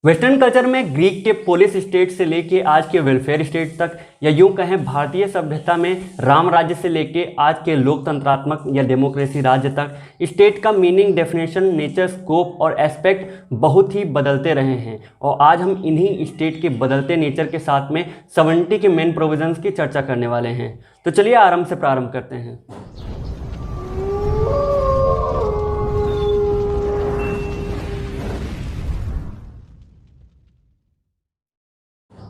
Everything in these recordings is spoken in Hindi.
वेस्टर्न कल्चर में ग्रीक के पोलिस स्टेट से लेके आज के वेलफेयर स्टेट तक, या यूं कहें भारतीय सभ्यता में राम राज्य से लेके आज के लोकतंत्रात्मक या डेमोक्रेसी राज्य तक, स्टेट का मीनिंग, डेफिनेशन, नेचर, स्कोप और एस्पेक्ट बहुत ही बदलते रहे हैं। और आज हम इन्हीं स्टेट के बदलते नेचर के साथ में 70 के मेन प्रोविजंस की चर्चा करने वाले हैं। तो चलिए आराम से प्रारंभ करते हैं।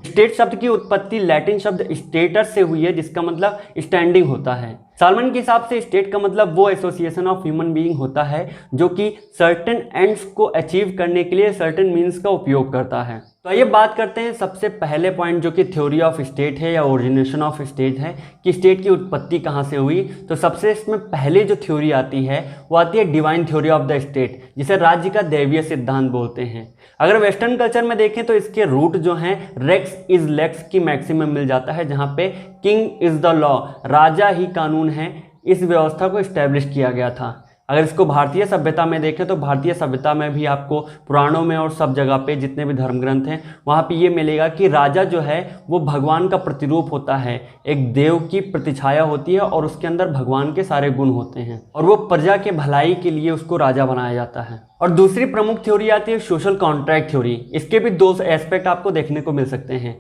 स्टेट शब्द की उत्पत्ति लैटिन शब्द स्टेटस से हुई है, जिसका मतलब स्टैंडिंग होता है। सालमन के हिसाब से स्टेट का मतलब वो एसोसिएशन ऑफ ह्यूमन बीइंग होता है जो कि सर्टेन एंड्स को अचीव करने के लिए सर्टेन मीन्स का उपयोग करता है। तो आइए बात करते हैं सबसे पहले पॉइंट, जो कि थ्योरी ऑफ स्टेट है या ओरिजिनेशन ऑफ स्टेट है, कि स्टेट की उत्पत्ति कहाँ से हुई। तो सबसे इसमें पहले जो थ्योरी आती है वो आती है divine theory of the state, जिसे राज्य का दैवीय सिद्धांत बोलते हैं। अगर वेस्टर्न कल्चर में देखें तो इसके रूट जो हैं रेक्स इज लेक्स की मैक्सिमम मिल जाता है, जहाँ पे किंग इज द लॉ, राजा ही कानून है, इस व्यवस्था को इस्टेब्लिश किया गया था। अगर इसको भारतीय सभ्यता में देखें तो भारतीय सभ्यता में भी आपको पुराणों में और सब जगह पे जितने भी धर्म ग्रंथ हैं वहाँ पे ये मिलेगा कि राजा जो है वो भगवान का प्रतिरूप होता है, एक देव की प्रतिछाया होती है और उसके अंदर भगवान के सारे गुण होते हैं और वो प्रजा के भलाई के लिए उसको राजा बनाया जाता है। और दूसरी प्रमुख थ्योरी आती है सोशल कॉन्ट्रैक्ट थ्योरी। इसके भी दो एस्पेक्ट आपको देखने को मिल सकते हैं।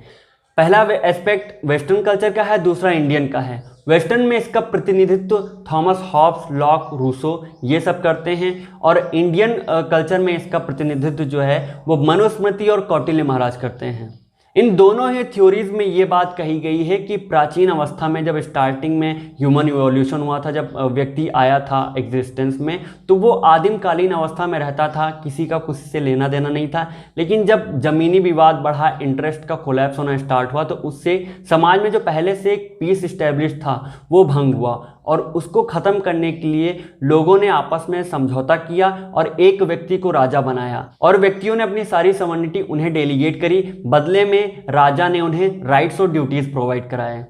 पहला एस्पेक्ट वेस्टर्न कल्चर का है, दूसरा इंडियन का है। वेस्टर्न में इसका प्रतिनिधित्व थॉमस हॉब्स, लॉक, रूसो ये सब करते हैं, और इंडियन कल्चर में इसका प्रतिनिधित्व जो है वो मनुस्मृति और कौटिल्य महाराज करते हैं। इन दोनों ही थ्योरीज में ये बात कही गई है कि प्राचीन अवस्था में जब स्टार्टिंग में ह्यूमन इवोल्यूशन हुआ था, जब व्यक्ति आया था एग्जिस्टेंस में, तो वो आदिमकालीन अवस्था में रहता था, किसी का किसी से लेना देना नहीं था। लेकिन जब जमीनी विवाद बढ़ा, इंटरेस्ट का कोलैप्स होना स्टार्ट हुआ, तो उससे समाज में जो पहले से एक पीस इस्टेब्लिश था वो भंग हुआ, और उसको ख़त्म करने के लिए लोगों ने आपस में समझौता किया और एक व्यक्ति को राजा बनाया, और व्यक्तियों ने अपनी सारी सॉवरेनिटी उन्हें डेलीगेट करी, बदले में राजा ने उन्हें राइट्स और ड्यूटीज प्रोवाइड कराए।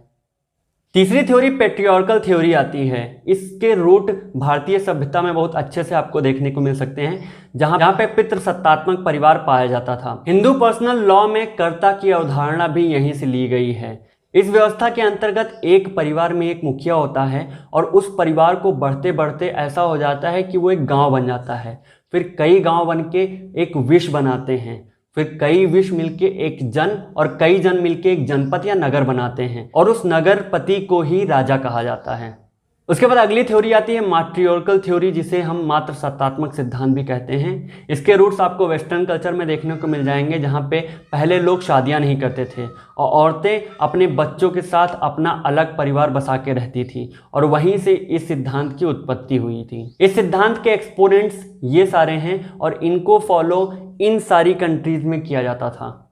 तीसरी थ्योरी पेट्रियार्कल थ्योरी आती है। इसके रूट भारतीय सभ्यता में बहुत अच्छे से आपको देखने को मिल सकते हैं, जहां पे पितृसत्तात्मक परिवार पाया जाता था। हिंदू पर्सनल लॉ में कर्ता की अवधारणा भी यहीं से ली गई है। इस व्यवस्था के अंतर्गत एक परिवार में एक मुखिया होता है और उस परिवार को बढ़ते बढ़ते ऐसा हो जाता है कि वो एक गांव बन जाता है, फिर कई गांव बन के एक विश्व बनाते हैं, फिर कई विश्व मिलके एक जन, और कई जन मिलके एक जनपद या नगर बनाते हैं, और उस नगरपति को ही राजा कहा जाता है। उसके बाद अगली थ्योरी आती है मैट्रियोर्कल थ्योरी, जिसे हम मात्र सत्तात्मक सिद्धांत भी कहते हैं। इसके रूट्स आपको वेस्टर्न कल्चर में देखने को मिल जाएंगे, जहाँ पे पहले लोग शादियां नहीं करते थे और औरतें अपने बच्चों के साथ अपना अलग परिवार बसा के रहती थी, और वहीं से इस सिद्धांत की उत्पत्ति हुई थी। इस सिद्धांत के एक्सपोनेंट्स ये सारे हैं और इनको फॉलो इन सारी कंट्रीज में किया जाता था।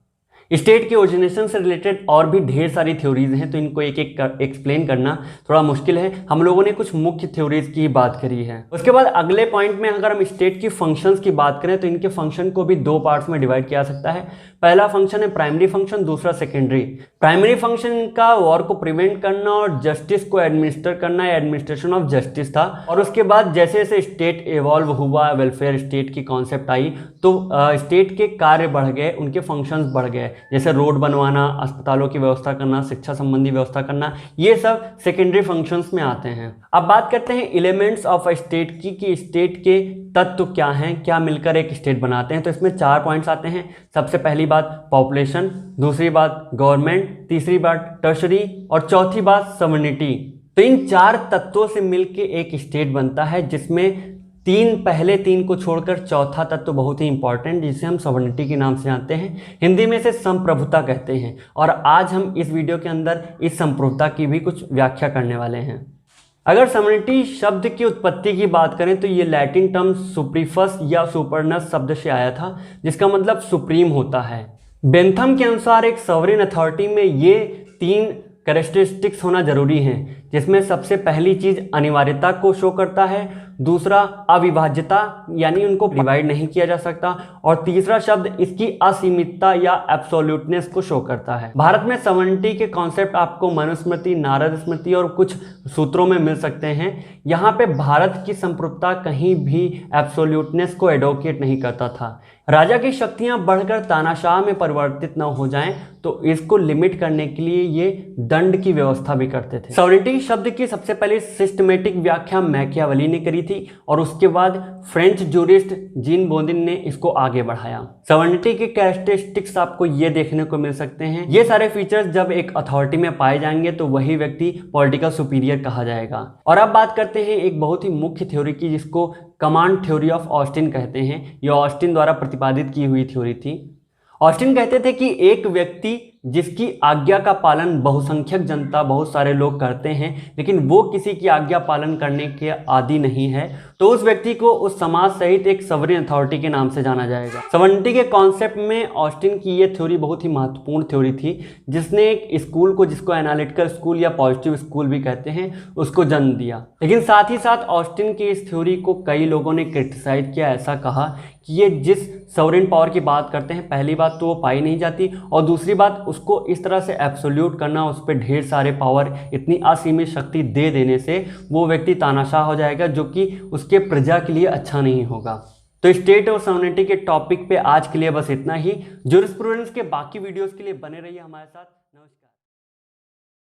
स्टेट के ओरिजिनेशन से रिलेटेड और भी ढेर सारी थ्योरीज हैं, तो इनको एक एक एक्सप्लेन करना थोड़ा मुश्किल है। हम लोगों ने कुछ मुख्य थ्योरीज की बात करी है। उसके बाद अगले पॉइंट में अगर हम स्टेट की फंक्शंस की बात करें तो इनके फंक्शन को भी दो पार्ट्स में डिवाइड किया जा सकता है। पहला फंक्शन है प्राइमरी फंक्शन, दूसरा सेकेंडरी। प्राइमरी फंक्शन का वॉर को प्रिवेंट करना और जस्टिस को एडमिनिस्टर करना, एडमिनिस्ट्रेशन ऑफ जस्टिस था। और उसके बाद जैसे जैसे स्टेट इवॉल्व हुआ, वेलफेयर स्टेट की कॉन्सेप्ट आई, तो स्टेट के कार्य बढ़ गए, उनके फंक्शंस बढ़ गए, जैसे रोड बनवाना, अस्पतालों की व्यवस्था करना, शिक्षा संबंधी व्यवस्था करना, ये सब सेकेंडरी फंक्शंस में आते हैं। अब बात करते हैं एलिमेंट्स ऑफ स्टेट की, कि स्टेट के तत्व क्या हैं, क्या मिलकर एक स्टेट बनाते हैं। तो इसमें 4 पॉइंट्स आते हैं। सबसे पहली बात पॉपुलेशन, दूसरी बात गवर्नमेंट, तीसरी बात टर्शरी और चौथी बात सॉवरेनिटी। तो इन 4 तत्वों से मिलकर एक स्टेट बनता है, जिसमें पहले तीन को छोड़कर चौथा तत्व बहुत ही इंपॉर्टेंट, जिसे हम सॉवरेनिटी के नाम से जानते हैं। हिंदी में इसे संप्रभुता कहते हैं, और आज हम इस वीडियो के अंदर इस संप्रभुता की भी कुछ व्याख्या करने वाले हैं। अगर सॉवरेनिटी शब्द की उत्पत्ति की बात करें तो ये लैटिन टर्म सुप्रीफस या सुपरनस शब्द से आया था, जिसका मतलब सुप्रीम होता है। बेंथम के अनुसार एक सॉवरेन अथॉरिटी में ये 3 कैरेक्टरिस्टिक्स होना जरूरी हैं, जिसमें सबसे पहली चीज अनिवार्यता को शो करता है, दूसरा अविभाज्यता यानी उनको डिवाइड नहीं किया जा सकता, और तीसरा शब्द इसकी असीमितता या एब्सोल्यूटनेस को शो करता है। भारत में सवर्निटी के कॉन्सेप्ट आपको मनुस्मृति, नारद स्मृति और कुछ सूत्रों में मिल सकते हैं। यहाँ पे भारत की संप्रभुता कहीं भी एब्सोल्यूटनेस को एडवोकेट नहीं करता था। राजा की शक्तियां बढ़कर तानाशाह में परिवर्तित न हो जाएं तो इसको लिमिट करने के लिए ये दंड की व्यवस्था भी करते थे। सॉवरेनिटी शब्द की सबसे पहले सिस्टमेटिक व्याख्या मैकियावेली ने करी थी और उसके बाद फ्रेंच जूरिस्ट जीन बोदिन ने इसको आगे बढ़ाया। सॉवरेनिटी के कैरेक्टरिस्टिक्स आपको ये देखने को मिल सकते हैं। ये सारे फीचर्स जब एक अथॉरिटी में पाए जाएंगे तो वही व्यक्ति पॉलिटिकल सुपीरियर कहा जाएगा। और अब बात करते हैं एक बहुत ही मुख्य थ्योरी की जिसको कमांड थ्योरी ऑफ ऑस्टिन कहते हैं। यह ऑस्टिन द्वारा प्रतिपादित की हुई थ्योरी थी। ऑस्टिन कहते थे कि एक व्यक्ति जिसकी आज्ञा का पालन बहुसंख्यक जनता, बहुत सारे लोग करते हैं, लेकिन वो किसी की आज्ञा पालन करने के आदी नहीं है, तो उस व्यक्ति को उस समाज सहित एक सवरेन अथॉरिटी के नाम से जाना जाएगा। सवर्निटी के कॉन्सेप्ट में ऑस्टिन की ये थ्योरी बहुत ही महत्वपूर्ण थ्योरी थी, जिसने एक स्कूल को, जिसको एनालिटिकल स्कूल या पॉजिटिव स्कूल भी कहते हैं, उसको जन्म दिया। लेकिन साथ ही साथ ऑस्टिन की इस थ्योरी को कई लोगों ने क्रिटिसाइज किया, ऐसा कहा कि ये जिस सवरेन पावर की बात करते हैं, पहली बात तो वो पाई नहीं जाती, और दूसरी बात उसको इस तरह से एब्सोल्यूट करना, उस पर ढेर सारे पावर, इतनी असीमित शक्ति दे देने से वो व्यक्ति तानाशाह हो जाएगा, जो कि उसके प्रजा के लिए अच्छा नहीं होगा। तो स्टेट और सवर्निटी के टॉपिक पे आज के लिए बस इतना ही। ज्यूरिस्प्रूडेंस के बाकी वीडियोस के लिए बने रहिए हमारे साथ। नमस्कार।